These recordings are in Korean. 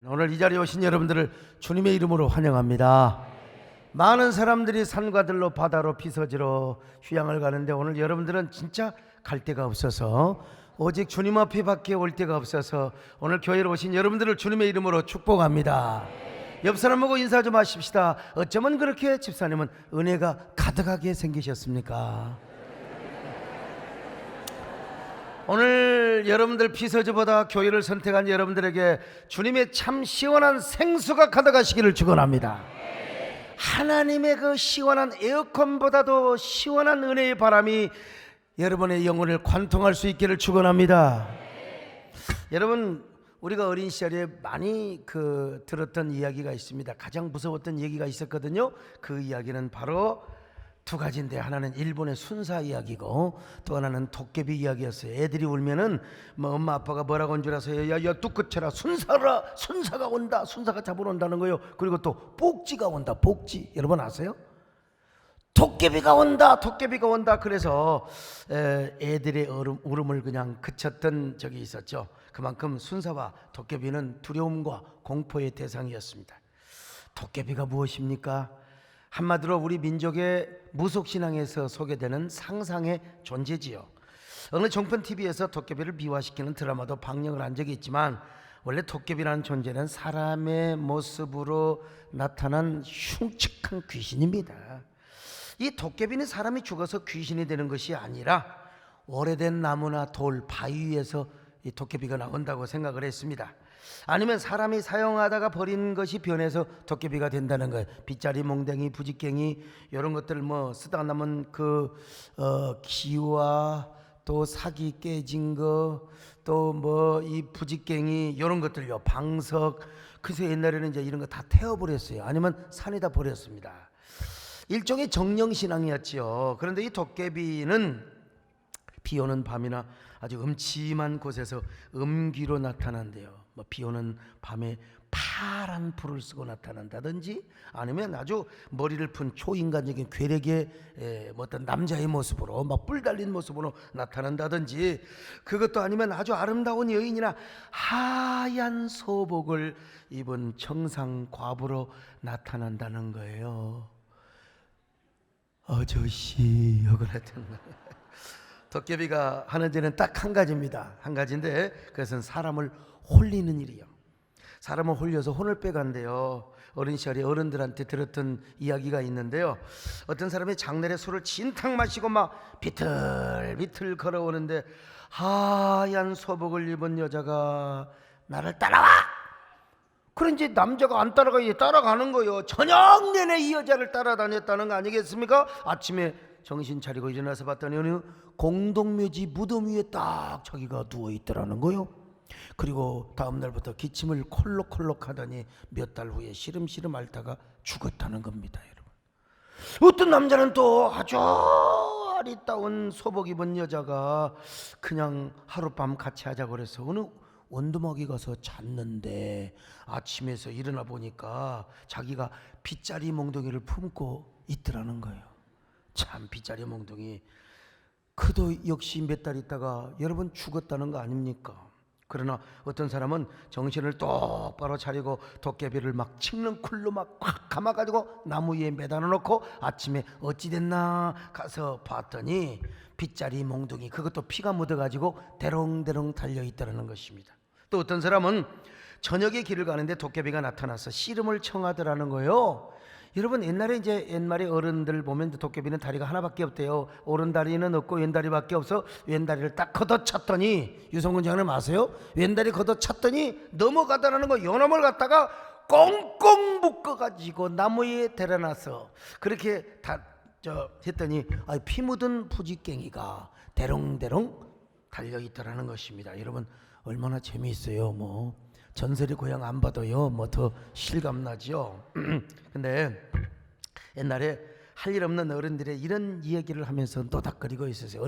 오늘 이 자리에 오신 여러분들을 주님의 이름으로 환영합니다. 많은 사람들이 산과들로 바다로 피서지로 휴양을 가는데 오늘 여러분들은 진짜 갈 데가 없어서 오직 주님 앞에 밖에 올 데가 없어서 오늘 교회로 오신 여러분들을 주님의 이름으로 축복합니다. 옆 사람 보고 인사 좀 하십시다. 어쩌면 그렇게 집사님은 은혜가 가득하게 생기셨습니까? 오늘 여러분들 피서지보다 교회를 선택한 여러분들에게 주님의 참 시원한 생수가 가득하시기를 축원합니다. 하나님의 그 시원한 에어컨보다도 시원한 은혜의 바람이 여러분의 영혼을 관통할 수 있기를 축원합니다. 여러분, 우리가 어린 시절에 많이 들었던 이야기가 있습니다. 가장 무서웠던 얘기가 있었거든요. 그 이야기는 바로 두 가지인데, 하나는 일본의 순사 이야기고 또 하나는 도깨비 이야기였어요. 애들이 울면은 뭐 엄마 아빠가 뭐라고 한 줄 아세요? 야야 뚝끝쳐라, 순사가 온다, 순사가 잡으러 온다는 거예요. 그리고 또 복지가 온다, 복지. 여러분 아세요? 도깨비가 온다, 도깨비가 온다. 그래서 애들의 울음을 그냥 그쳤던 적이 있었죠. 그만큼 순사와 도깨비는 두려움과 공포의 대상이었습니다. 도깨비가 무엇입니까? 한마디로 우리 민족의 무속신앙에서 소개되는 상상의 존재지요. 어느 종편 TV에서 도깨비를 미화시키는 드라마도 방영을 한 적이 있지만, 원래 도깨비라는 존재는 사람의 모습으로 나타난 흉측한 귀신입니다. 이 도깨비는 사람이 죽어서 귀신이 되는 것이 아니라 오래된 나무나 돌, 바위 위에서 이 도깨비가 나온다고 생각을 했습니다. 아니면 사람이 사용하다가 버린 것이 변해서 도깨비가 된다는 거예요. 빗자리, 몽댕이, 부직갱이 이런 것들 뭐 쓰다가 남은 기와 또 사기 깨진 거, 또 뭐 이 부직갱이 이런 것들요, 방석. 그래서 옛날에는 이제 이런 거 다 태워버렸어요. 아니면 산에다 버렸습니다. 일종의 정령신앙이었지요. 그런데 이 도깨비는 비 오는 밤이나 아주 음침한 곳에서 음기로 나타난대요. 뭐 비 오는 밤에 파란 불을 쓰고 나타난다든지, 아니면 아주 머리를 푼 초인간적인 괴력의 어떤 남자의 모습으로 막 뿔 달린 모습으로 나타난다든지, 그것도 아니면 아주 아름다운 여인이나 하얀 소복을 입은 청상 과부로 나타난다는 거예요. 아저씨 하고 나타나는 거예요. 도깨비가 하는 일은 딱 한 가지입니다. 한 가지인데, 그것은 사람을 홀리는 일이요. 사람을 홀려서 혼을 빼간대요. 어린 시절에 어른들한테 들었던 이야기가 있는데요. 어떤 사람이 장날에 술을 진탕 마시고 막 비틀비틀 걸어오는데 하얀 소복을 입은 여자가 나를 따라와! 그런지 남자가 안 따라가, 따라가는 거예요. 저녁 내내 이 여자를 따라다녔다는 거 아니겠습니까? 아침에 정신 차리고 일어나서 봤더니 어느 공동묘지 무덤 위에 딱 자기가 누워있더라는 거예요. 그리고 다음날부터 기침을 콜록콜록 하더니 몇 달 후에 시름시름 앓다가 죽었다는 겁니다. 여러분, 어떤 남자는 또 아주 아리따운 소복 입은 여자가 그냥 하룻밤 같이 하자고 그래서 어느 원두막에 가서 잤는데 아침에서 일어나 보니까 자기가 빗자리 몽둥이를 품고 있더라는 거예요. 참, 빗자리 몽둥이. 그도 역시 몇 달 있다가 여러분 죽었다는 거 아닙니까? 그러나 어떤 사람은 정신을 똑바로 차리고 도깨비를 막 칡는 쿨로 막 콱 감아가지고 나무 위에 매달아 놓고 아침에 어찌 됐나 가서 봤더니 빗자리 몽둥이, 그것도 피가 묻어가지고 대롱대롱 달려있다는 것입니다. 또 어떤 사람은 저녁에 길을 가는데 도깨비가 나타나서 씨름을 청하더라는 거예요. 여러분, 옛말에 어른들 보면 도깨비는 다리가 하나밖에 없대요. 오른다리는 없고 왼다리밖에 없어 왼다리를 딱 걷어찼더니, 유성군 장님 아세요? 왼다리 걷어찼더니 넘어가다라는 거, 요놈을 갖다가 꽁꽁 묶어가지고 나무에 데려놔서 그렇게 했더니 피 묻은 부직갱이가 대롱대롱 달려있더라는 것입니다. 여러분, 얼마나 재미있어요. 뭐 전설의 고향 안 봐도요, 뭐 더 실감나죠. 근데 옛날에 할 일 없는 어른들의 이런 이야기를 하면서 노닥거리고 있었어요.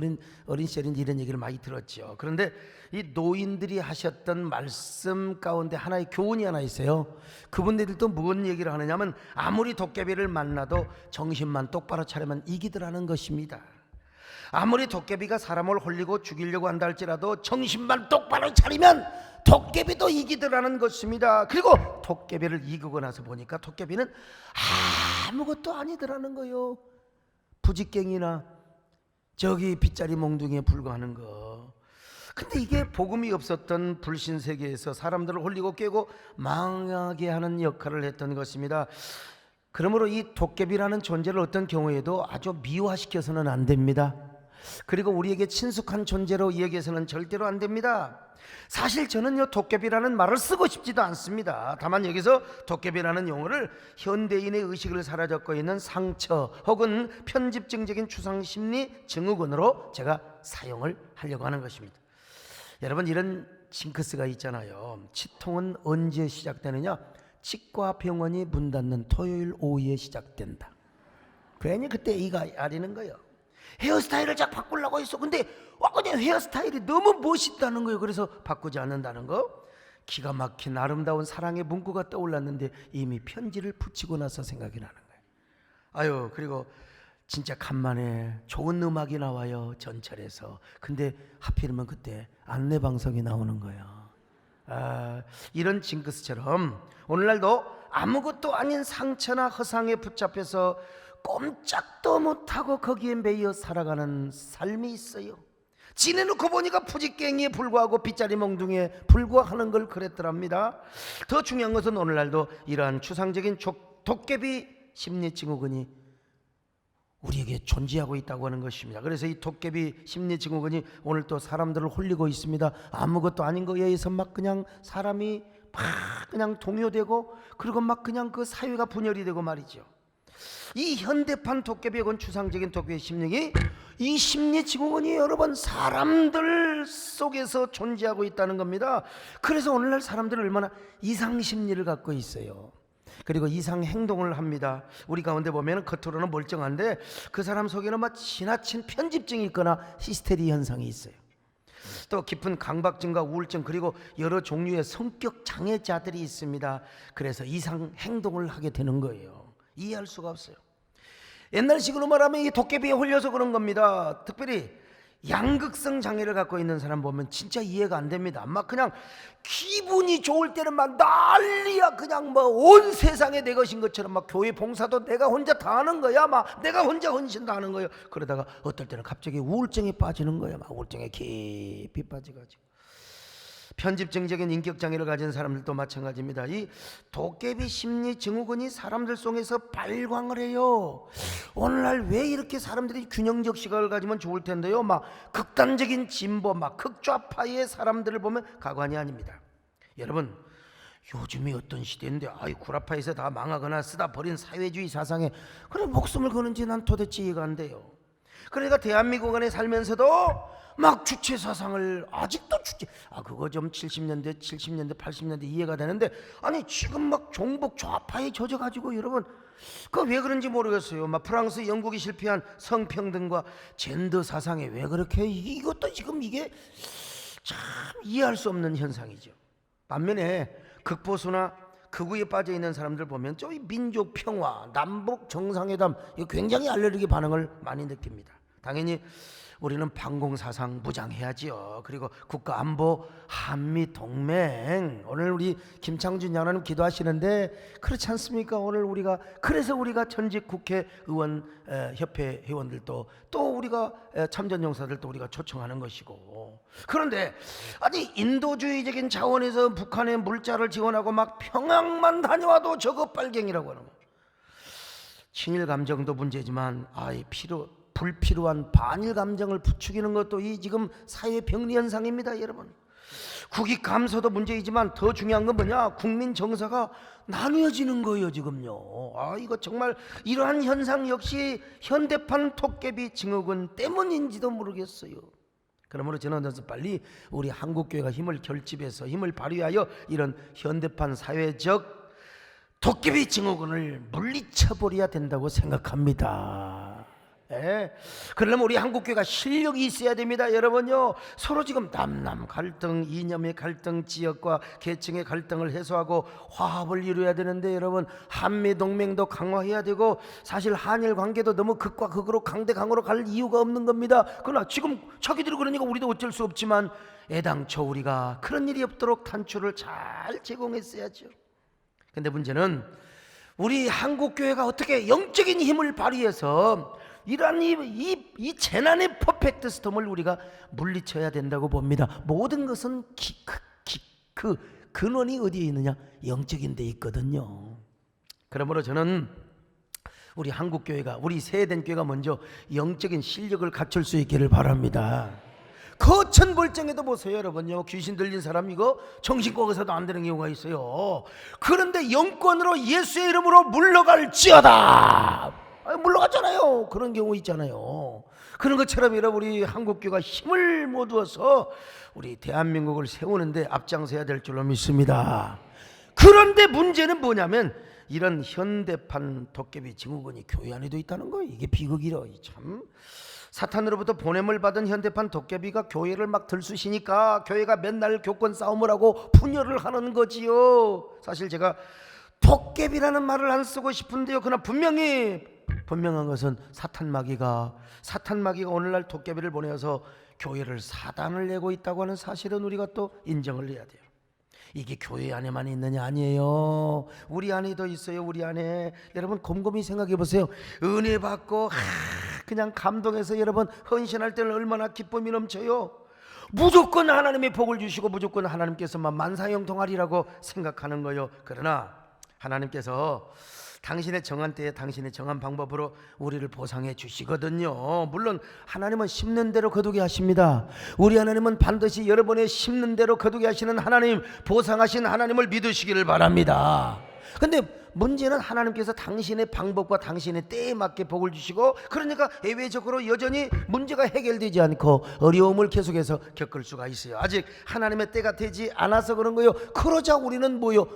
어린 시절에 이런 얘기를 많이 들었죠. 그런데 이 노인들이 하셨던 말씀 가운데 하나의 교훈이 하나 있어요. 그분들도 무슨 얘기를 하느냐면, 아무리 도깨비를 만나도 정신만 똑바로 차리면 이기더라는 것입니다. 아무리 도깨비가 사람을 홀리고 죽이려고 한다 할지라도 정신만 똑바로 차리면 도깨비도 이기더라는 것입니다. 그리고 도깨비를 이기고 나서 보니까 도깨비는 아무것도 아니더라는 거요. 부직갱이나 저기 빗자리 몽둥이에 불과하는 거. 근데 이게 복음이 없었던 불신 세계에서 사람들을 홀리고 깨고 망하게 하는 역할을 했던 것입니다. 그러므로 이 도깨비라는 존재를 어떤 경우에도 아주 미화시켜서는 안 됩니다. 그리고 우리에게 친숙한 존재로 이야기해서는 절대로 안 됩니다. 사실 저는요, 도깨비라는 말을 쓰고 싶지도 않습니다. 다만 여기서 도깨비라는 용어를 현대인의 의식을 사로잡고 있는 상처 혹은 편집증적인 추상심리 증후군으로 제가 사용을 하려고 하는 것입니다. 여러분, 이런 징크스가 있잖아요. 치통은 언제 시작되느냐? 치과 병원이 문 닫는 토요일 오후에 시작된다. 괜히 그때 이가 아리는 거예요. 헤어스타일을 쫙 바꾸려고 했어. 근데 그냥 헤어스타일이 너무 멋있다는 거예요. 그래서 바꾸지 않는다는 거. 기가 막힌 아름다운 사랑의 문구가 떠올랐는데 이미 편지를 붙이고 나서 생각이 나는 거예요. 아유, 그리고 진짜 간만에 좋은 음악이 나와요, 전철에서. 근데 하필이면 그때 안내방송이 나오는 거예요. 이런 징크스처럼 오늘날도 아무것도 아닌 상처나 허상에 붙잡혀서 꼼짝도 못하고 거기에 매여 살아가는 삶이 있어요. 지내놓고 보니까 부직갱이에 불과하고 빗자리 몽둥이에 불과하는 걸 그랬더랍니다. 더 중요한 것은 오늘날도 이러한 추상적인 도깨비 심리증후군이 우리에게 존재하고 있다고 하는 것입니다. 그래서 이 도깨비 심리증후군이 오늘 또 사람들을 홀리고 있습니다. 아무것도 아닌 거에 의해서 막 그냥 사람이 막 그냥 동요되고, 그리고 막 그냥 그 사회가 분열이 되고 말이죠. 이 현대판 도깨비 혹은 추상적인 도깨비 심리이, 이 심리증후군이 여러분 사람들 속에서 존재하고 있다는 겁니다. 그래서 오늘날 사람들은 얼마나 이상심리를 갖고 있어요. 그리고 이상 행동을 합니다. 우리 가운데 보면 겉으로는 멀쩡한데 그 사람 속에는 막 지나친 편집증이 있거나 히스테리 현상이 있어요. 또 깊은 강박증과 우울증, 그리고 여러 종류의 성격 장애자들이 있습니다. 그래서 이상 행동을 하게 되는 거예요. 이해할 수가 없어요. 옛날식으로 말하면 이 도깨비에 홀려서 그런 겁니다. 특별히 양극성 장애를 갖고 있는 사람 보면 진짜 이해가 안 됩니다. 막 그냥 기분이 좋을 때는 막 난리야. 그냥 뭐 온 세상에 내 것인 것처럼 막 교회 봉사도 내가 혼자 다 하는 거야. 막 내가 혼자 헌신 다 하는 거예요. 그러다가 어떨 때는 갑자기 우울증에 빠지는 거야. 막 우울증에 깊이 빠져가지고. 편집증적인 인격장애를 가진 사람들도 마찬가지입니다. 이 도깨비 심리 증후군이 사람들 속에서 발광을 해요. 오늘날 왜 이렇게 사람들이 균형적 시각을 가지면 좋을 텐데요, 막 극단적인 진보, 막 극좌파의 사람들을 보면 가관이 아닙니다. 여러분, 요즘이 어떤 시대인데 구라파에서 다 망하거나 쓰다 버린 사회주의 사상에 그래 목숨을 거는지 난 도대체 이해가 안 돼요. 그러니까 대한민국 안에 살면서도 막 주체 사상을 아직도 그거 좀 70년대 80년대 이해가 되는데, 아니 지금 막 종북 좌파에 젖어가지고 여러분 그 왜 그런지 모르겠어요. 막 프랑스 영국이 실패한 성평등과 젠더 사상에 왜 그렇게 이것도 지금 이게 참 이해할 수 없는 현상이죠. 반면에 극보수나 극우에 빠져 있는 사람들 보면 저 민족 평화, 남북 정상회담 이거 굉장히 알레르기 반응을 많이 느낍니다. 당연히 우리는 방공사상 무장해야지요. 그리고 국가안보 한미 동맹, 오늘 우리 김창준 장로님 기도하시는데 그렇지 않습니까? 오늘 그래서 우리가 전직 국회의원 협회 회원들도 또 우리가 참전용사들도 우리가 초청하는 것이고, 그런데 아니 인도주의적인 차원에서 북한의 물자를 지원하고 막 평양만 다녀와도 저거 빨갱이라고 하는 거죠. 친일 감정도 문제지만 불필요한 반일 감정을 부추기는 것도 이 지금 사회 병리 현상입니다. 여러분, 국익 감소도 문제이지만 더 중요한 건 뭐냐? 국민 정서가 나누어지는 거예요 지금요. 이거 정말 이러한 현상 역시 현대판 도깨비 증후군 때문인지도 모르겠어요. 그러므로 저는 빨리 우리 한국교회가 힘을 결집해서 힘을 발휘하여 이런 현대판 사회적 도깨비 증후군을 물리쳐버려야 된다고 생각합니다. 예. 그러려면 우리 한국교회가 실력이 있어야 됩니다. 여러분요, 서로 지금 남남 갈등, 이념의 갈등, 지역과 계층의 갈등을 해소하고 화합을 이루어야 되는데, 여러분 한미 동맹도 강화해야 되고, 사실 한일 관계도 너무 극과 극으로 강대강으로 갈 이유가 없는 겁니다. 그러나 지금 자기들이 그러니까 우리도 어쩔 수 없지만, 애당초 우리가 그런 일이 없도록 단초를 잘 제공했어야죠. 근데 문제는 우리 한국교회가 어떻게 영적인 힘을 발휘해서 이러한 이 재난의 퍼펙트 스톰을 우리가 물리쳐야 된다고 봅니다. 모든 것은 그 근원이 어디에 있느냐? 영적인 데 있거든요. 그러므로 저는 우리 한국교회가, 우리 세대된 교회가 먼저 영적인 실력을 갖출 수 있기를 바랍니다. 거천벌정에도 보세요, 여러분요. 귀신 들린 사람 이거 정신과 의사도 안 되는 경우가 있어요. 그런데 영권으로 예수의 이름으로 물러갈지어다, 물러갔잖아요. 그런 경우 있잖아요. 그런 것처럼 여러분, 우리 한국교회가 힘을 모두어서 우리 대한민국을 세우는데 앞장서야 될 줄로 믿습니다. 그런데 문제는 뭐냐면, 이런 현대판 도깨비 증후군이 교회 안에도 있다는 거예요. 이게 비극이라. 참, 사탄으로부터 보냄을 받은 현대판 도깨비가 교회를 막 들쑤시니까 교회가 맨날 교권 싸움을 하고 분열을 하는 거지요. 사실 제가 도깨비라는 말을 안 쓰고 싶은데요, 그러나 분명한 것은 사탄마귀가 오늘날 도깨비를 보내어서 교회를 사단을 내고 있다고 하는 사실은 우리가 또 인정을 해야 돼요. 이게 교회 안에만 있느냐? 아니에요. 우리 안에도 있어요. 우리 안에. 여러분 곰곰이 생각해 보세요. 은혜 받고 그냥 감동해서 여러분 헌신할 때는 얼마나 기쁨이 넘쳐요. 무조건 하나님의 복을 주시고 무조건 하나님께서만 만사형통하리라고 생각하는 거요. 그러나 하나님께서 당신의 정한 때에 당신의 정한 방법으로 우리를 보상해 주시거든요. 물론 하나님은 심는 대로 거두게 하십니다. 우리 하나님은 반드시 여러분의 심는 대로 거두게 하시는 하나님, 보상하신 하나님을 믿으시기를 바랍니다. 근데 문제는 하나님께서 당신의 방법과 당신의 때에 맞게 복을 주시고, 그러니까 예외적으로 여전히 문제가 해결되지 않고 어려움을 계속해서 겪을 수가 있어요. 아직 하나님의 때가 되지 않아서 그런 거예요. 그러자 우리는 뭐요?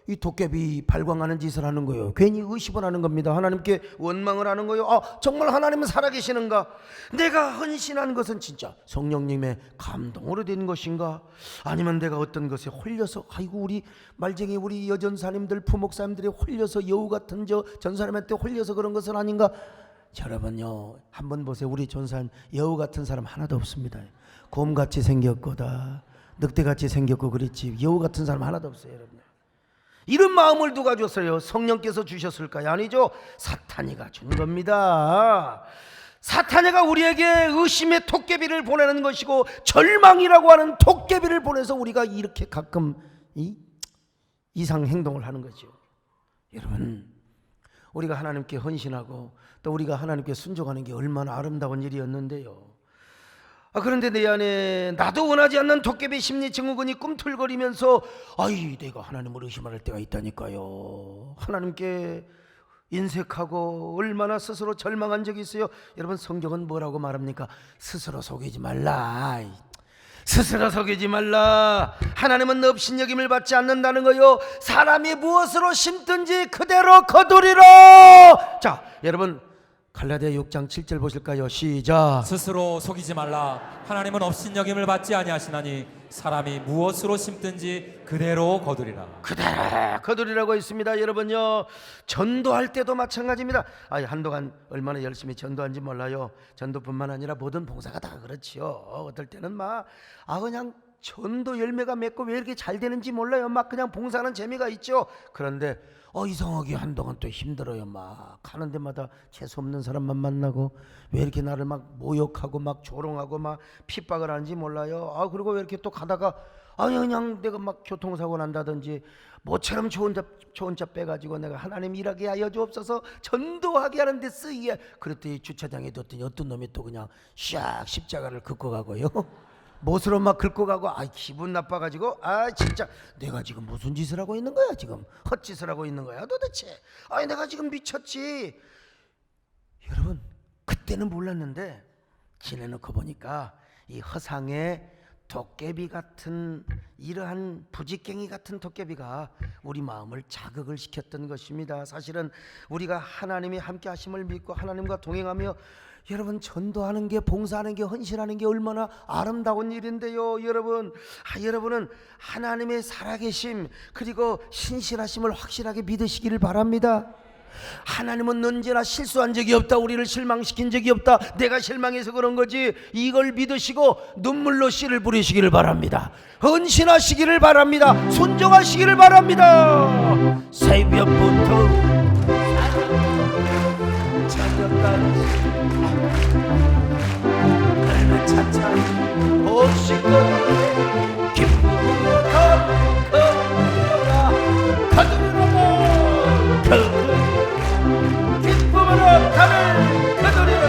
이 도깨비 발광하는 짓을 하는 거예요. 괜히 의심을 하는 겁니다. 하나님께 원망을 하는 거예요. 정말 하나님은 살아계시는가? 내가 헌신한 것은 진짜 성령님의 감동으로 된 것인가? 아니면 내가 어떤 것에 홀려서, 아이고 우리 말쟁이 우리 여전사님들 부목사님들이 홀려서 여우 같은 전사님한테 홀려서 그런 것은 아닌가? 여러분요, 한번 보세요. 우리 전사님 여우 같은 사람 하나도 없습니다. 곰같이 생겼거다, 늑대같이 생겼고 그랬지 여우 같은 사람 하나도 없어요. 여러분, 이런 마음을 누가 줬어요? 성령께서 주셨을까요? 아니죠. 사탄이가 준 겁니다. 사탄이가 우리에게 의심의 도깨비를 보내는 것이고, 절망이라고 하는 도깨비를 보내서 우리가 이렇게 가끔 이상 행동을 하는 거죠. 여러분, 우리가 하나님께 헌신하고 또 우리가 하나님께 순종하는 게 얼마나 아름다운 일이었는데요. 그런데 내 안에 나도 원하지 않는 도깨비 심리 증후군이 꿈틀거리면서, 내가 하나님을 의심할 때가 있다니까요. 하나님께 인색하고 얼마나 스스로 절망한 적이 있어요. 여러분, 성경은 뭐라고 말합니까? 스스로 속이지 말라. 스스로 속이지 말라. 하나님은 업신여김을 받지 않는다는 거요. 사람이 무엇으로 심든지 그대로 거두리라. 자, 여러분 갈라디아 6장 7절 보실까요? 시작. 스스로 속이지 말라. 하나님은 업신여김을 받지 아니하시나니 사람이 무엇으로 심든지 그대로 거두리라. 그대로 거두리라고 있습니다. 여러분요, 전도할 때도 마찬가지입니다. 한동안 얼마나 열심히 전도한지 몰라요. 전도뿐만 아니라 모든 봉사가 다 그렇지요. 어떨 때는 그냥 전도 열매가 맺고 왜 이렇게 잘 되는지 몰라요. 그냥 봉사하는 재미가 있죠. 그런데 이상하게 한동안 또 힘들어요. 가는 데마다 재수없는 사람만 만나고, 왜 이렇게 나를 모욕하고 조롱하고 핍박을 하는지 몰라요. 그리고 왜 이렇게 또 가다가 그냥 내가 교통사고 난다든지 모처럼 좋은 차 빼가지고 내가 하나님 일하게 하여 주옵소서 전도하게 하는데 쓰이게, 그랬더니 주차장에 뒀더니 어떤 놈이 또 그냥 샥 십자가를 긋고 가고요. 못으로 긁고 가고, 기분 나빠가지고, 진짜 내가 지금 무슨 짓을 하고 있는 거야? 지금 헛짓을 하고 있는 거야 도대체? 내가 지금 미쳤지. 여러분, 그때는 몰랐는데 지내놓고 보니까 이 허상에 도깨비 같은 이러한 부지깽이 같은 도깨비가 우리 마음을 자극을 시켰던 것입니다. 사실은 우리가 하나님이 함께 하심을 믿고 하나님과 동행하며 여러분 전도하는 게, 봉사하는 게, 헌신하는 게 얼마나 아름다운 일인데요. 여러분은 하나님의 살아계심 그리고 신실하심을 확실하게 믿으시기를 바랍니다. 하나님은 언제나 실수한 적이 없다. 우리를 실망시킨 적이 없다. 내가 실망해서 그런 거지. 이걸 믿으시고 눈물로 씨를 부리시기를 바랍니다. 헌신하시기를 바랍니다. 순종하시기를 바랍니다. 새벽부터 저녁까지 하늘을 차차 오시고 기쁨으로 거두리라 기쁨으로 담을 거두리라.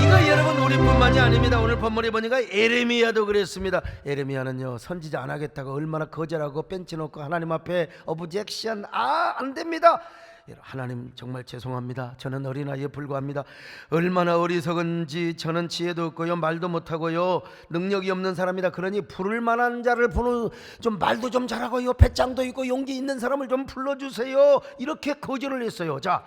이거 여러분 우리뿐만이 아닙니다. 오늘 본문에 보니까 예레미야도 그랬습니다. 예레미야는요 선지자 안 하겠다고 얼마나 거절하고 뺀치놓고 하나님 앞에 오브젝션 안 됩니다. 하나님 정말 죄송합니다. 저는 어린아이에 불과합니다. 얼마나 어리석은지 저는 지혜도 없고요 말도 못하고요 능력이 없는 사람이다. 그러니 부를 만한 자를 좀 말도 좀 잘하고요 배짱도 있고 용기 있는 사람을 좀 불러주세요. 이렇게 거절을 했어요. 자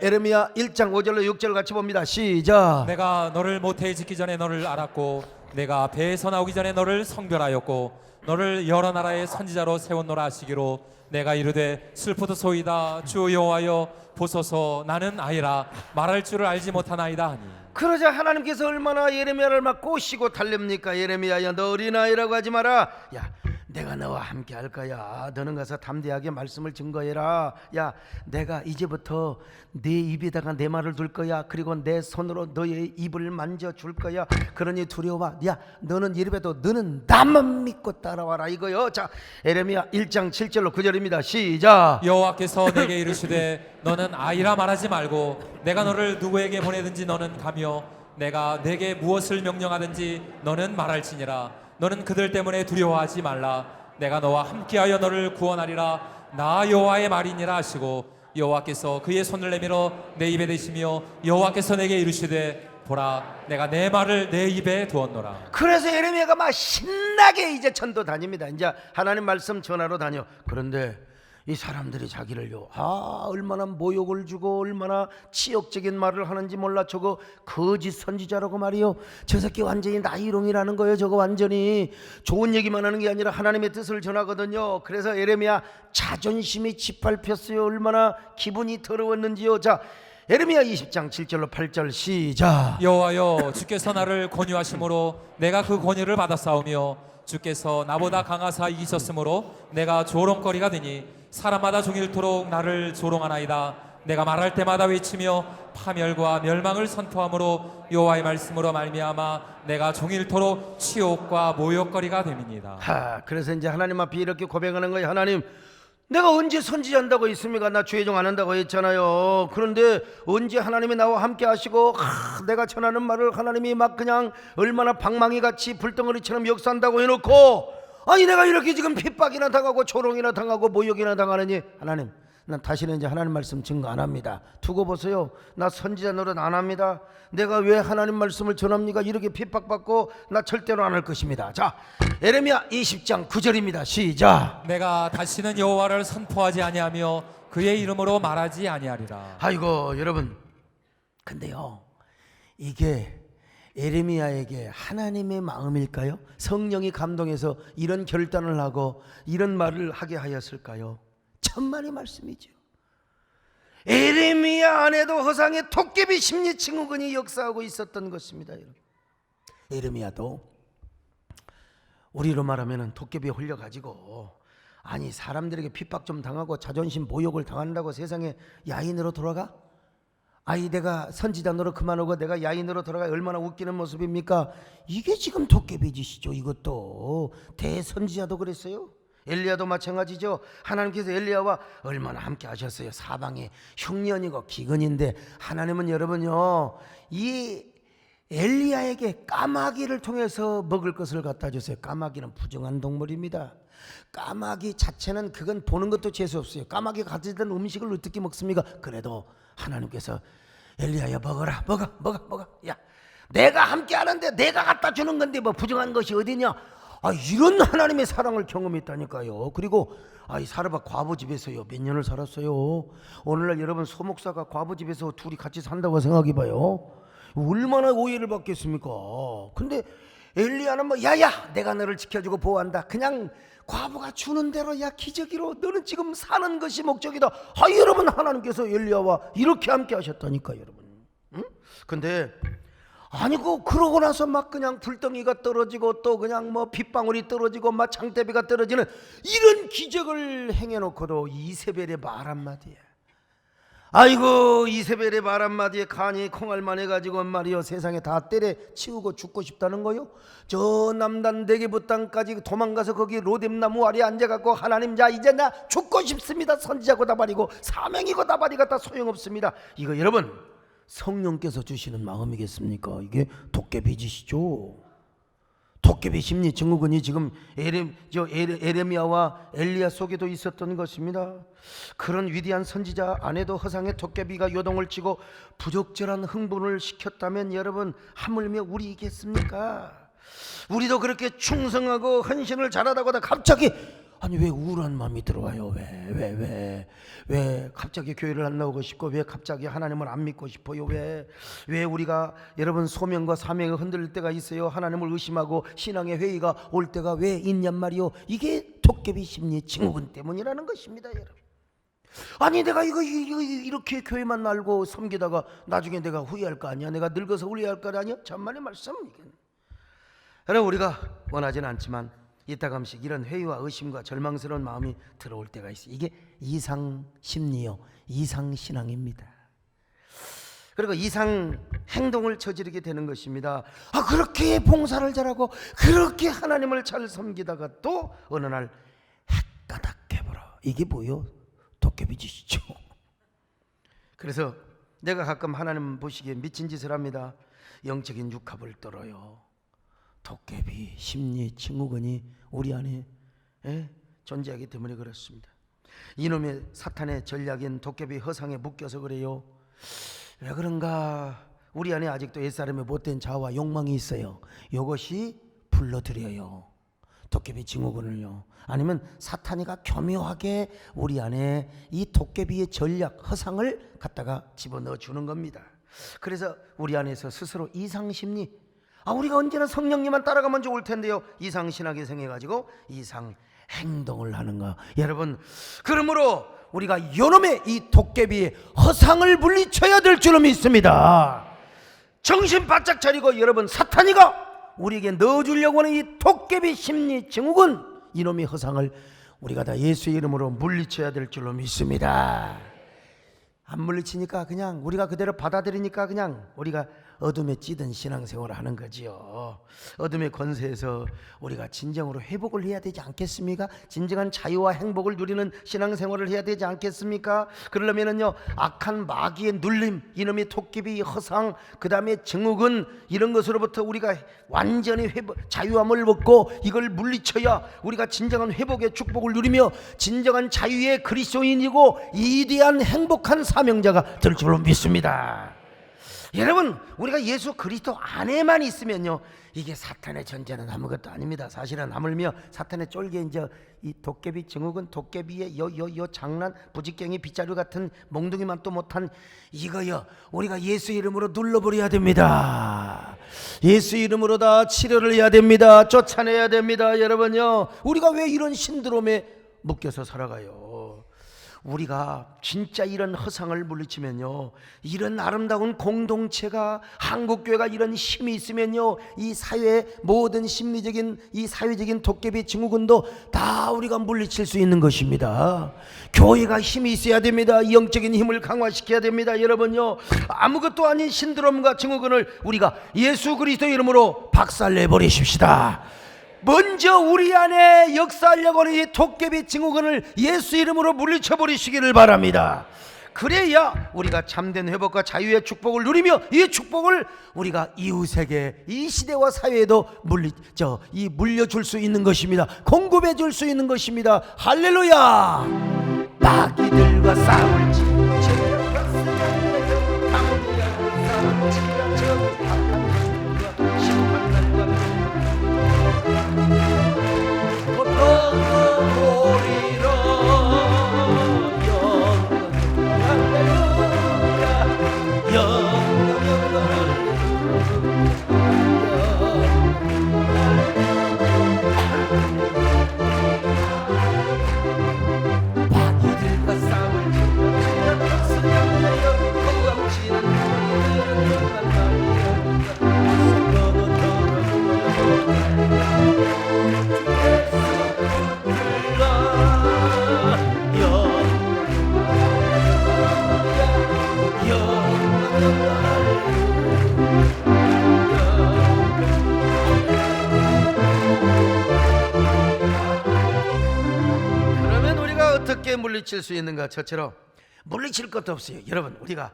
에레미야 1장 5절로 6절 같이 봅니다. 시작. 내가 너를 모태에 짓기 전에 너를 알았고 내가 배에서 나오기 전에 너를 성별하였고 너를 여러 나라의 선지자로 세웠노라 하시기로 내가 이르되 슬프도소이다 주 여호와여 보소서 나는 아이라 말할 줄을 알지 못하나이다 하니. 그러자 하나님께서 얼마나 예레미야를 막 꼬시고 달랩니까? 예레미야야 너 어린아이라고 하지 마라. 야 내가 너와 함께 할 거야. 너는 가서 담대하게 말씀을 증거해라. 야 내가 이제부터 네 입에다가 내 말을 둘 거야. 그리고 내 손으로 너의 입을 만져줄 거야. 그러니 두려워. 야 너는 이래봬도 너는 나만 믿고 따라와라 이거요. 자 에레미야 1장 7절로 9절입니다. 시작. 여호와께서 내게 이르시되 너는 아이라 말하지 말고 내가 너를 누구에게 보내든지 너는 가며 내가 내게 무엇을 명령하든지 너는 말할지니라. 너는 그들 때문에 두려워하지 말라. 내가 너와 함께하여 너를 구원하리라. 나 여호와의 말이니라 하시고 여호와께서 그의 손을 내밀어 내 입에 대시며 여호와께서 내게 이르시되 보라 내가 내 말을 내 입에 두었노라. 그래서 예레미야가 막 신나게 이제 전도 다닙니다. 이제 하나님 말씀 전하러 다녀. 그런데 이 사람들이 자기를요 얼마나 모욕을 주고 얼마나 치욕적인 말을 하는지 몰라. 저거 거짓 선지자라고 말이요. 저 새끼 완전히 나이롱이라는 거예요. 저거 완전히 좋은 얘기만 하는 게 아니라 하나님의 뜻을 전하거든요. 그래서 예레미야 자존심이 짓밟혔어요. 얼마나 기분이 더러웠는지요. 자 예레미야 20장 7절로 8절 시작. 여호와여 주께서 나를 권유하심으로 내가 그 권유를 받았사오며 주께서 나보다 강하사 이기셨으므로 내가 조롱거리가 되니 사람마다 종일토록 나를 조롱하나이다. 내가 말할 때마다 외치며 파멸과 멸망을 선포함으로 여호와의 말씀으로 말미암아 내가 종일토록 치욕과 모욕거리가 됨이니이다. 그래서 이제 하나님 앞에 이렇게 고백하는 거예요. 하나님 내가 언제 선지한다고 했습니까? 나 죄종 안 한다고 했잖아요. 그런데 언제 하나님이 나와 함께 하시고 내가 전하는 말을 하나님이 막 그냥 얼마나 방망이같이 불덩어리처럼 역사한다고 해놓고 아니 내가 이렇게 지금 핍박이나 당하고 조롱이나 당하고 모욕이나 당하느니 하나님 난 다시는 이제 하나님 말씀 증거 안 합니다. 두고 보세요. 나 선지자 노릇 안 합니다. 내가 왜 하나님 말씀을 전합니까? 이렇게 핍박받고 나 절대로 안 할 것입니다. 자 에레미야 20장 9절입니다. 시작. 내가 다시는 여호와를 선포하지 아니하며 그의 이름으로 말하지 아니하리라. 아이고 여러분 근데요 이게 에레미야에게 하나님의 마음일까요? 성령이 감동해서 이런 결단을 하고 이런 말을 하게 하였을까요? 천만의 말씀이죠. 에레미야 안에도 허상의 도깨비 심리 증후군이 역사하고 있었던 것입니다. 여러분. 에레미야도 우리로 말하면 도깨비에 홀려가지고 아니 사람들에게 핍박 좀 당하고 자존심 모욕을 당한다고 세상에 야인으로 돌아가? 아이 내가 선지자 노릇 그만하고 내가 야인으로 돌아가 얼마나 웃기는 모습입니까? 이게 지금 도깨비 짓이죠. 이것도 대선지자도 그랬어요. 엘리야도 마찬가지죠. 하나님께서 엘리야와 얼마나 함께 하셨어요. 사방에 흉년이고 기근인데 하나님은 여러분요 이 엘리야에게 까마귀를 통해서 먹을 것을 갖다 주세요. 까마귀는 부정한 동물입니다. 까마귀 자체는 그건 보는 것도 재수 없어요. 까마귀가 가지던 음식을 어떻게 먹습니까? 그래도 하나님께서 엘리야야 먹어라, 먹어. 야, 내가 함께 하는데 내가 갖다 주는 건데 뭐 부정한 것이 어디냐? 이런 하나님의 사랑을 경험했다니까요. 그리고 이 사르밧 과부 집에서요 몇 년을 살았어요. 오늘날 여러분 소목사가 과부 집에서 둘이 같이 산다고 생각해봐요. 얼마나 오해를 받겠습니까? 근데 엘리야는 뭐 야야 내가 너를 지켜주고 보호한다. 그냥 과부가 주는 대로 야 기저귀로 너는 지금 사는 것이 목적이다. 여러분 하나님께서 엘리야와 이렇게 함께 하셨다니까 여러분. 응? 근데 그러고 나서 막 그냥 불덩이가 떨어지고 또 그냥 뭐 빗방울이 떨어지고 막 장대비가 떨어지는 이런 기적을 행해놓고도 이세벨의 말 한마디에 아이고 이세벨의 말 한마디에 간이 콩알만 해가지고 말이요 세상에 다 때려 치우고 죽고 싶다는 거요. 저 남단 네게부 땅까지 도망가서 거기 로뎀나무 아래 앉아갖고 하나님 자 이제 나 죽고 싶습니다. 선지자고 다발이고 사명이고 다발이가 다 소용없습니다. 이거 여러분 성령께서 주시는 마음이겠습니까? 이게 도깨비 짓이죠. 도깨비 심리 증후군이 지금 에레미야와 엘리야 속에도 있었던 것입니다. 그런 위대한 선지자 안에도 허상의 도깨비가 요동을 치고 부적절한 흥분을 시켰다면 여러분 하물며 우리이겠습니까? 우리도 그렇게 충성하고 헌신을 잘하다가 갑자기 왜 우울한 마음이 들어와요? 왜 갑자기 교회를 안 나오고 싶고 왜 갑자기 하나님을 안 믿고 싶어요? 왜 우리가 여러분 소명과 사명을 흔들릴 때가 있어요? 하나님을 의심하고 신앙의 회의가 올 때가 왜 있냔 말이요? 이게 도깨비 심리 증후군 때문이라는 것입니다, 여러분. 내가 이거 이렇게 교회만 날고 섬기다가 나중에 내가 후회할 거 아니야? 내가 늙어서 후회할 거 아니야? 참만의 말씀. 여러분 우리가 원하지는 않지만 이따금씩 이런 회의와 의심과 절망스러운 마음이 들어올 때가 있어요. 이게 이상 심리요, 이상 신앙입니다. 그리고 이상 행동을 저지르게 되는 것입니다. 그렇게 봉사를 잘하고 그렇게 하나님을 잘 섬기다가 또 어느 날 헷가닥해버려. 이게 뭐요? 도깨비 짓이죠. 그래서 내가 가끔 하나님 보시기에 미친 짓을 합니다. 영적인 육합을 떨어요. 도깨비 심리 증후군이 우리 안에 존재하기 때문에 그렇습니다. 이놈의 사탄의 전략인 도깨비 허상에 묶여서 그래요. 왜 그런가? 우리 안에 아직도 옛사람의 못된 자아와 욕망이 있어요. 이것이 불러들여요, 도깨비 증후군을요. 아니면 사탄이가 교묘하게 우리 안에 이 도깨비의 전략 허상을 갖다가 집어넣어 주는 겁니다. 그래서 우리 안에서 스스로 이상심리, 우리가 언제나 성령님만 따라가면 좋을 텐데요, 이상신학이 생겨가지고 이상 행동을 하는가. 여러분 그러므로 우리가 이놈의 이 도깨비의 허상을 물리쳐야 될 줄로 믿습니다. 정신 바짝 차리고 여러분 사탄이가 우리에게 넣어주려고 하는 이 도깨비 심리 증후군, 이놈의 허상을 우리가 다 예수의 이름으로 물리쳐야 될 줄로 믿습니다. 안 물리치니까 그냥 우리가 그대로 받아들이니까 그냥 우리가 어둠에 찌든 신앙생활을 하는 거지요. 어둠의 권세에서 우리가 진정으로 회복을 해야 되지 않겠습니까? 진정한 자유와 행복을 누리는 신앙생활을 해야 되지 않겠습니까? 그러려면은요 악한 마귀의 눌림, 이놈의 도깨비 허상, 그 다음에 증후군, 이런 것으로부터 우리가 완전히 자유함을 얻고 이걸 물리쳐야 우리가 진정한 회복의 축복을 누리며 진정한 자유의 그리스도인이고 이대한 행복한 사명자가 될 줄로 믿습니다. 여러분 우리가 예수 그리스도 안에만 있으면요 이게 사탄의 전제는 아무것도 아닙니다. 사실은 하물며 사탄의 쫄개 이제 이 도깨비 증후군, 도깨비의 요 장난, 부직갱이 빗자루 같은 몽둥이만 또 못한 이거요 우리가 예수 이름으로 눌러버려야 됩니다. 예수 이름으로 다 치료를 해야 됩니다. 쫓아내야 됩니다. 여러분요 우리가 왜 이런 신드롬에 묶여서 살아가요? 우리가 진짜 이런 허상을 물리치면요 이런 아름다운 공동체가, 한국교회가 이런 힘이 있으면요 이 사회 모든 심리적인 이 사회적인 도깨비 증후군도 다 우리가 물리칠 수 있는 것입니다. 교회가 힘이 있어야 됩니다. 영적인 힘을 강화시켜야 됩니다. 여러분요 아무것도 아닌 신드롬과 증후군을 우리가 예수 그리스도 이름으로 박살내버리십시다. 먼저 우리 안에 역사하려고 하는 이 도깨비 증후군을 예수 이름으로 물리쳐버리시기를 바랍니다. 그래야 우리가 참된 회복과 자유의 축복을 누리며 이 축복을 우리가 이웃에게 이 시대와 사회에도 물려줄 수 있는 것입니다. 공급해 줄 수 있는 것입니다. 할렐루야. 마귀들과 싸울 어떻게 물리칠 수 있는가? 저처럼 물리칠 것도 없어요. 여러분, 우리가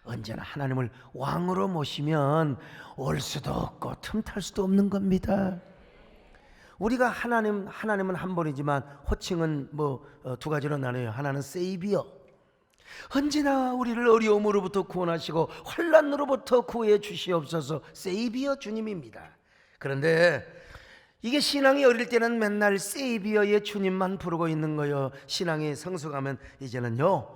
언제나 하나님을 왕으로 모시면 올 수도 없고 틈탈 수도 없는 겁니다. 우리가 하나님은 한 분이지만 호칭은 두 가지로 나눠요. 하나는 세이비어, 언제나 우리를 어려움으로부터 구원하시고 환난으로부터 구해 주시옵소서, 세이비어 주님입니다. 그런데 이게 신앙이 어릴 때는 맨날 세이비어의 주님만 부르고 있는 거예요. 신앙이 성숙하면 이제는요,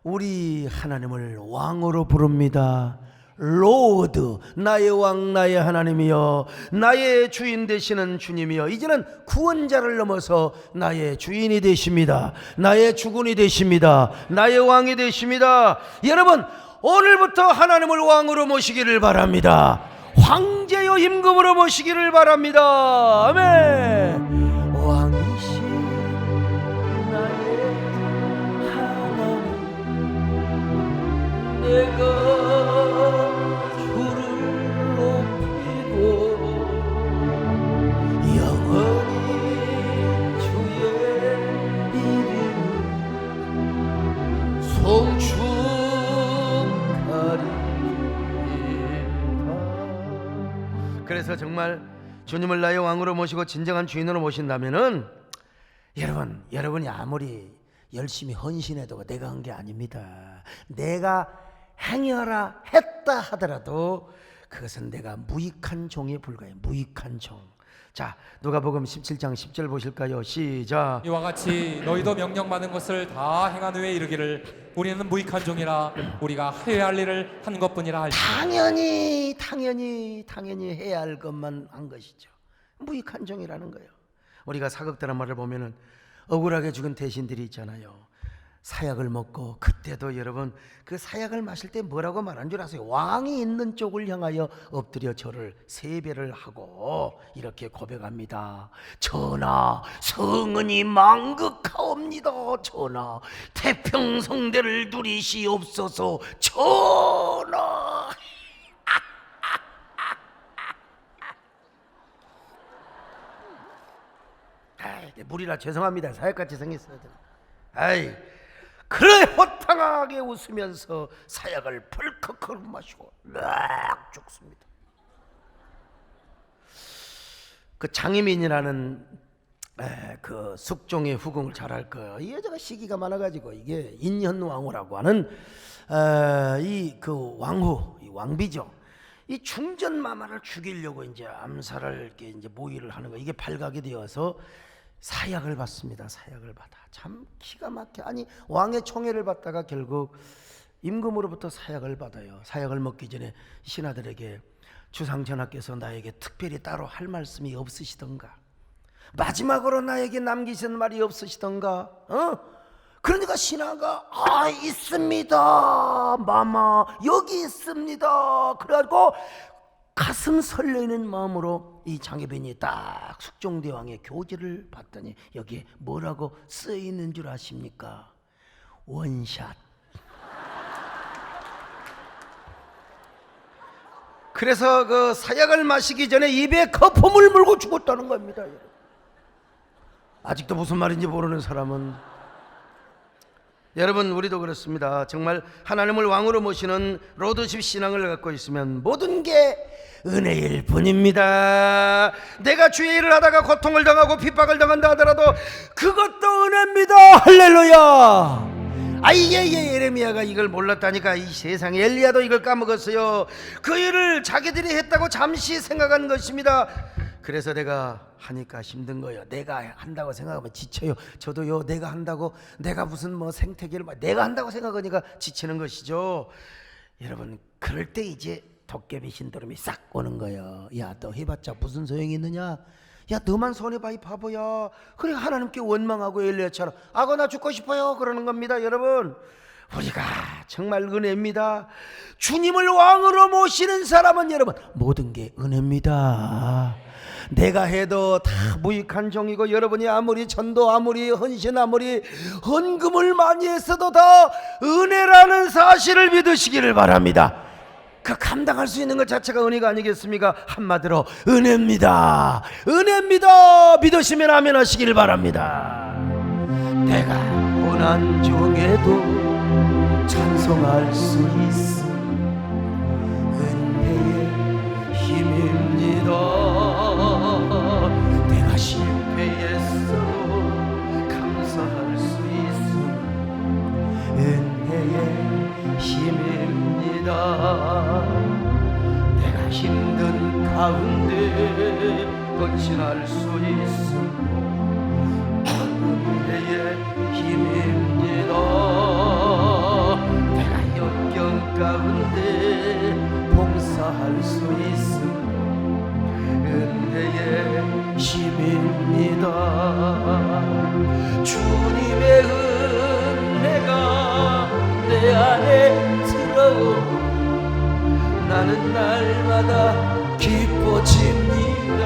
우리 하나님을 왕으로 부릅니다. 로드, 나의 왕, 나의 하나님이여, 나의 주인 되시는 주님이여. 이제는 구원자를 넘어서 나의 주인이 되십니다. 나의 주군이 되십니다. 나의 왕이 되십니다. 여러분, 오늘부터 하나님을 왕으로 모시기를 바랍니다. 황제요 임금으로 모시기를 바랍니다. 아멘. 왕이신 나의 하나님, 내가 주를 높이고 영원히 주의 이름을 송축하리. 그래서 정말 주님을 나의 왕으로 모시고 진정한 주인으로 모신다면은 여러분이 아무리 열심히 헌신해도 내가 한 게 아닙니다. 내가 행여라 했다 하더라도 그것은 내가 무익한 종에 불과해요. 무익한 종. 자, 누가복음 17장 10절 보실까요? 시작. 이와 같이 너희도 명령받은 것을 다 행한 후에 이르기를 우리는 무익한 종이라 우리가 해야 할 일을 한 것뿐이라 할지. 당연히 해야 할 것만 한 것이죠. 무익한 종이라는 거예요. 우리가 사극 드라마를 보면은 억울하게 죽은 대신들이 있잖아요. 사약을 먹고, 그때도 여러분 그 사약을 마실 때 뭐라고 말한 줄 아세요? 왕이 있는 쪽을 향하여 엎드려 절을 3배를 하고 이렇게 고백합니다. 전하, 성은이 망극하옵니다. 전하, 태평성대를 누리시옵소서. 전하. 물이라 죄송합니다. 사약같이 생겼어요. 그래 호탕하게 웃으면서 사약을 벌컥 마시고 막 죽습니다. 그 장희민이라는 그 숙종의 후궁을 잘 알 거예요. 이 여자가 시기가 많아가지고 이게 인현왕후라고 하는 이 그 왕후, 이 왕비죠. 이 중전마마를 죽이려고 이제 암살을 이렇게 이제 모의를 하는 거. 이게 발각이 되어서 사약을 받습니다. 사약을 받아. 참 기가 막혀. 아니, 왕의 총애를 받다가 결국 임금으로부터 사약을 받아요. 사약을 먹기 전에 신하들에게 주상전하께서 나에게 특별히 따로 할 말씀이 없으시던가, 마지막으로 나에게 남기신 말이 없으시던가. 그러니까 신하가 있습니다. 마마 여기 있습니다. 그래가지고 가슴 설레는 마음으로 이 장혜빈이 딱 숙종대왕의 교지를 봤더니 여기에 뭐라고 쓰여있는 줄 아십니까? 원샷. 그래서 그 사약을 마시기 전에 입에 거품을 물고 죽었다는 겁니다. 아직도 무슨 말인지 모르는 사람은, 여러분, 우리도 그렇습니다. 정말 하나님을 왕으로 모시는 로드십 신앙을 갖고 있으면 모든 게 은혜일 뿐입니다. 내가 주의 일을 하다가 고통을 당하고 핍박을 당한다 하더라도 그것도 은혜입니다. 할렐루야. 예레미야가 이걸 몰랐다니까. 이 세상에 엘리야도 이걸 까먹었어요. 그 일을 자기들이 했다고 잠시 생각한 것입니다. 그래서 내가 하니까 힘든 거예요. 내가 한다고 생각하면 지쳐요. 저도요, 내가 한다고, 내가 무슨 뭐 생태계를 내가 한다고 생각하니까 지치는 것이죠. 여러분, 그럴 때 이제 도깨비 신도름이 싹 오는 거예요. 야, 너 해봤자 무슨 소용이 있느냐? 야, 너만 손해봐, 이 바보야. 그래, 하나님께 원망하고 엘리야처럼 아고 나 죽고 싶어요 그러는 겁니다. 여러분, 우리가 정말 은혜입니다. 주님을 왕으로 모시는 사람은 여러분 모든 게 은혜입니다. 내가 해도 다 무익한 종이고, 여러분이 아무리 전도, 아무리 헌신, 아무리 헌금을 많이 했어도 다 은혜라는 사실을 믿으시기를 바랍니다. 그 감당할 수 있는 것 자체가 은혜가 아니겠습니까? 한마디로 은혜입니다. 은혜입니다. 믿으시면 아멘 하시길 바랍니다. 내가 고난 중에도 찬송할 수 있어 은혜의 힘입니다. 내가 실패했어도 감사할 수 있어 은혜의 힘입니다. 내가 힘든 가운데 거친할 수 있어 은혜의 힘입니다. 내가 역경 가운데 봉사할 수 있음 은혜의 힘입니다. 주님의 은혜가 내 안에 들어오고 나는 날마다 기뻐집니다.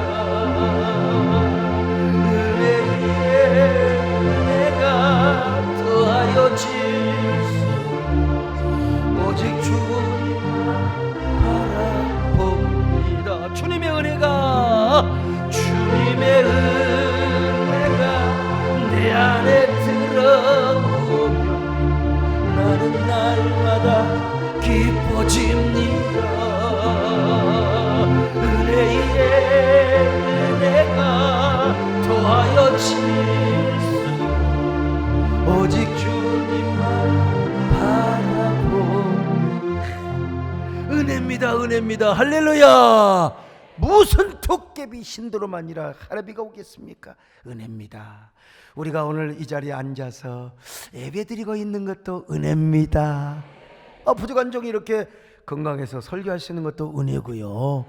은혜가 더하여 질수 오직 주님만 바라봅니다. 주님의 은혜가 내 안에 들어오면 나는 날마다 기뻐집니다. 은혜가 더하여 질수 오직 주님만 바라봅니다. 은혜입니다. 은혜입니다. 할렐루야. 무슨 도깨비 신도로만이라 하나비가 오겠습니까? 은혜입니다. 우리가 오늘 이 자리에 앉아서 예배드리고 있는 것도 은혜입니다. 부족한 종이 이렇게 건강해서 설교할 수 있는 것도 은혜고요.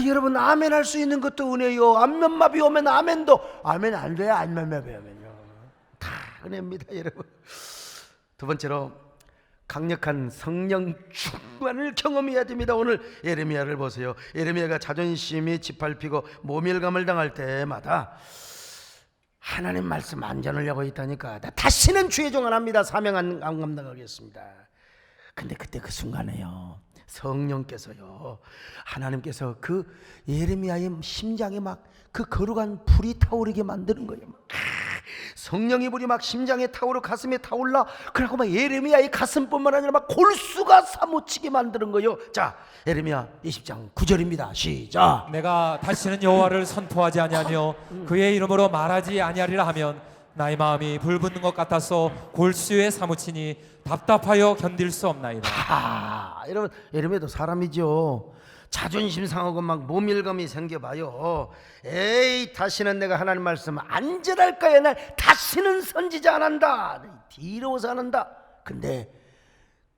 여러분, 아멘 할 수 있는 것도 은혜요. 안면마비 오면 아멘도 아멘 안 돼요. 안면마비 오면요. 다 은혜입니다, 여러분. 두 번째로 강력한 성령 충만을 경험해야 됩니다. 오늘 예레미야를 보세요. 예레미야가 자존심이 짓밟히고 모멸감을 당할 때마다 하나님 말씀 안 전하려고 했다니까. 나 다시는 주의 종 안 합니다. 사명 안 감당하겠습니다. 근데 그때 그 순간에요, 성령께서요, 하나님께서 그 예레미야의 심장에 막 그 거룩한 불이 타오르게 만드는 거예요. 성령의 불이 막 심장에 타오르 가슴에 타올라. 그러고 막 예레미야의 가슴뿐만 아니라 막 골수가 사무치게 만드는 거예요. 자, 예레미야 20장 9절입니다. 시작. 내가 다시는 여호와를 선포하지 아니하며 그의 이름으로 말하지 아니하리라 하면 나의 마음이 불붙는 것 같아서 골수에 사무치니 답답하여 견딜 수 없나이다. 여러분, 예레미야도 사람이죠. 자존심 상하고 막 모멸감이 생겨봐요. 에이, 다시는 내가 하나님 말씀 안 전할 거야. 날 다시는 선지자 안 한다. 뒤로서 안 한다. 근데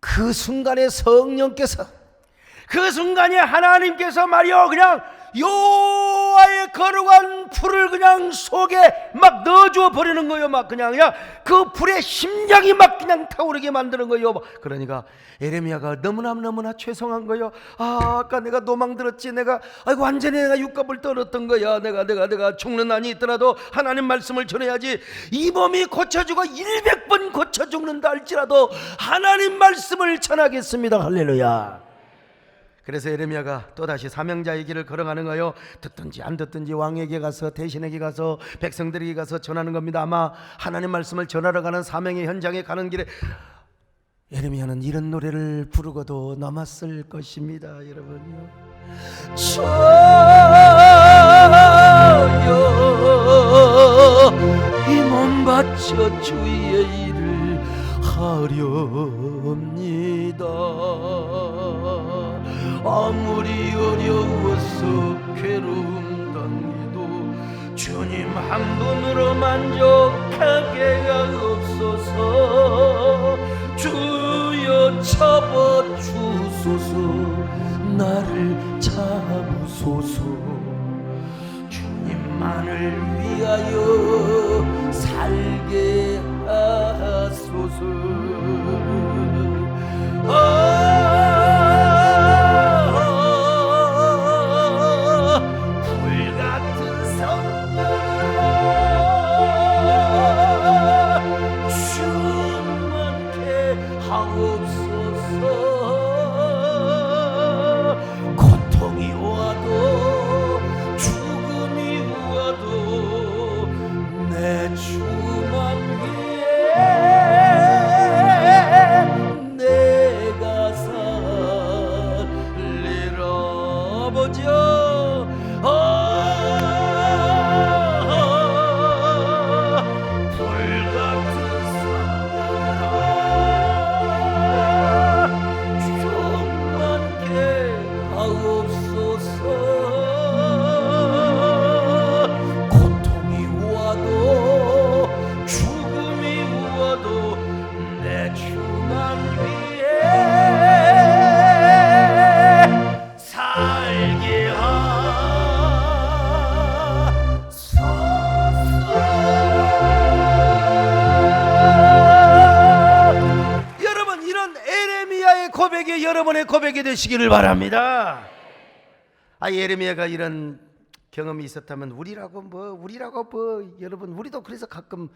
그 순간에 성령께서, 그 순간에 하나님께서 말이요, 그냥 여호와의 거룩한 불을 그냥 속에 막 넣어주어 버리는 거예요. 막 그냥 그 불에 심장이 막 그냥 타오르게 만드는 거예요. 그러니까 예레미야가 너무나 죄송한 거예요. 아까 내가 도망 들었지. 내가 완전히 내가 육갑을 떨었던 거야. 내가 죽는 한이 있더라도 하나님 말씀을 전해야지. 이 몸이 고쳐주고 100번 고쳐 죽는다 할지라도 하나님 말씀을 전하겠습니다. 할렐루야. 그래서 예레미야가 또다시 사명자의 길을 걸어가는 거예요. 듣든지 안 듣든지 왕에게 가서, 대신에게 가서, 백성들에게 가서 전하는 겁니다. 아마 하나님 말씀을 전하러 가는 사명의 현장에 가는 길에 예레미야는 이런 노래를 부르고도 남았을 것입니다. 여러분요, 저여 이 몸 바쳐 주의 일을 하렵니다. 아무리 어려워서 괴로움 당해도 주님 한 분으로 만족하게 하옵소서. 주여 잡아 주소서, 나를 잡으소서. 주님만을 위하여 살게 하소서. 불같은 성령아, 충만케 하옵소서. 고통이 와도 죽음이 와도 내 주만 위해 내가 살리라. 보자 불같은 성령아, 충만케 하옵소서. 고통이 와도 죽음이 와도 내 주만 위해 살게 하소서. 여러분, 이런 에레미야의 고백이 여러분의 고백이 되시기를 바랍니다. 예레미야가 이런 경험이 있었다면 우리라고 뭐 여러분, 우리도 그래서 가끔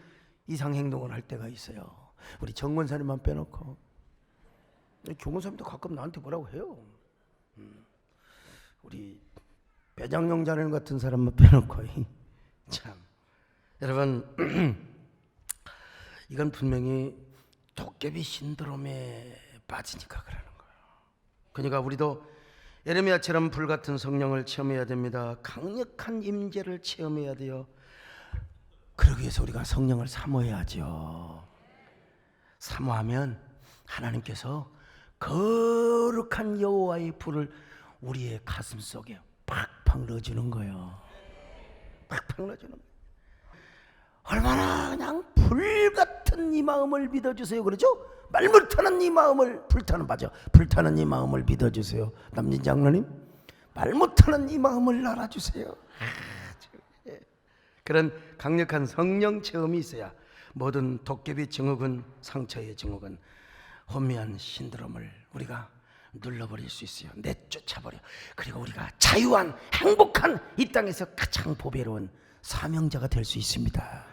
이상 행동을 할 때가 있어요. 우리 정권사님만 빼놓고 교권사님도 가끔 나한테 뭐라고 해요. 우리 배장용 자님 같은 사람만 빼놓고 참, 여러분 이건 분명히 도깨비 신드롬에 빠지니까 그러는 거예요. 그러니까 우리도 예레미야처럼 불같은 성령을 체험해야 됩니다. 강력한 임재를 체험해야 돼요. 그러기 위해서 우리가 성령을 사모해야죠. 사모하면 하나님께서 거룩한 여호와의 불을 우리의 가슴 속에 팍팍 넣어주는 거예요. 팍팍 넣어주는 거예요. 얼마나 그냥 불같은 이 마음을 믿어주세요, 그러죠? 말 못하는 이 마음을, 불타는 이 마음을 믿어주세요. 남진 장로님, 말 못하는 이 마음을 알아주세요. 그런 강력한 성령 체험이 있어야 모든 도깨비 증후군, 상처의 증후군, 혼미한 신드롬을 우리가 눌러버릴 수 있어요. 내쫓아버려. 그리고 우리가 자유한, 행복한 이 땅에서 가장 보배로운 사명자가 될 수 있습니다.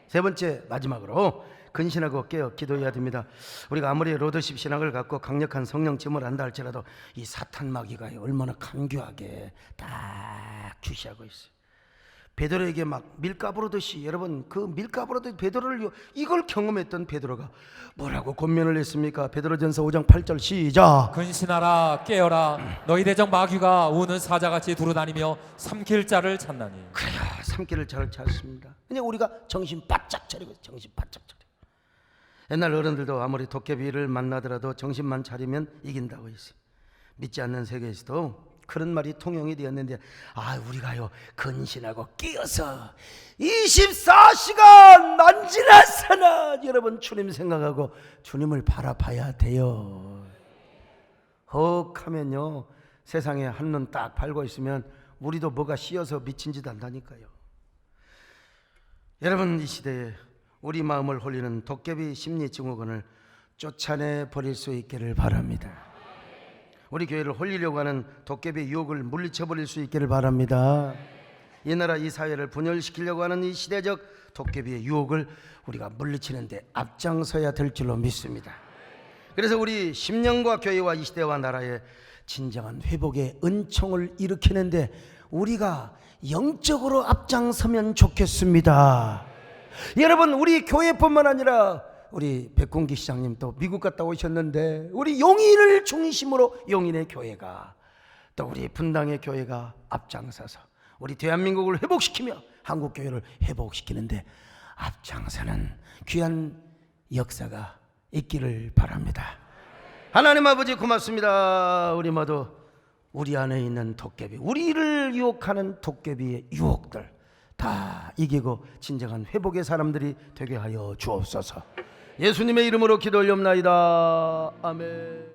세 번째, 마지막으로 근신하고 깨어 기도해야 됩니다. 우리가 아무리 로더십 신학을 갖고 강력한 성령 체험을 한다 할지라도 이 사탄 마귀가 얼마나 간교하게 딱 주시하고 있어요. 베드로에게 막 밀가부르듯이, 여러분 그 밀가부르듯 베드로를, 이걸 경험했던 베드로가 뭐라고 권면을 했습니까? 베드로전서 5장 8절 시작. 근신하라 깨어라, 너희 대적 마귀가 우는 사자같이 두루다니며 삼킬 자를 찾나니. 그래요, 삼킬을 잘 찾습니다. 그냥 우리가 정신 바짝 차리고, 정신 바짝 차려. 옛날 어른들도 아무리 도깨비를 만나더라도 정신만 차리면 이긴다고 했어요. 믿지 않는 세계에서도 그런 말이 통용이 되었는데, 우리가요 근신하고 끼어서 24시간 안 지났으나 여러분 주님 생각하고 주님을 바라봐야 돼요. 헉하면요 세상에 한눈 딱 팔고 있으면 우리도 뭐가 씌어서 미친 짓 한다니까요. 여러분, 이 시대에 우리 마음을 홀리는 도깨비 심리 증후군을 쫓아내 버릴 수 있기를 바랍니다. 우리 교회를 홀리려고 하는 도깨비 유혹을 물리쳐 버릴 수 있기를 바랍니다. 이 나라 이 사회를 분열시키려고 하는 이 시대적 도깨비의 유혹을 우리가 물리치는데 앞장서야 될 줄로 믿습니다. 그래서 우리 심령과 교회와 이 시대와 나라에 진정한 회복의 은총을 일으키는데 우리가 영적으로 앞장서면 좋겠습니다. 여러분, 우리 교회뿐만 아니라 우리 백공기 시장님 또 미국 갔다 오셨는데 우리 용인을 중심으로 용인의 교회가 또 우리 분당의 교회가 앞장서서 우리 대한민국을 회복시키며 한국 교회를 회복시키는데 앞장서는 귀한 역사가 있기를 바랍니다. 하나님 아버지 고맙습니다. 우리 모두 우리 안에 있는 도깨비, 우리를 유혹하는 도깨비의 유혹들 다 이기고 진정한 회복의 사람들이 되게 하여 주옵소서. 예수님의 이름으로 기도 올려옵나이다. 아멘.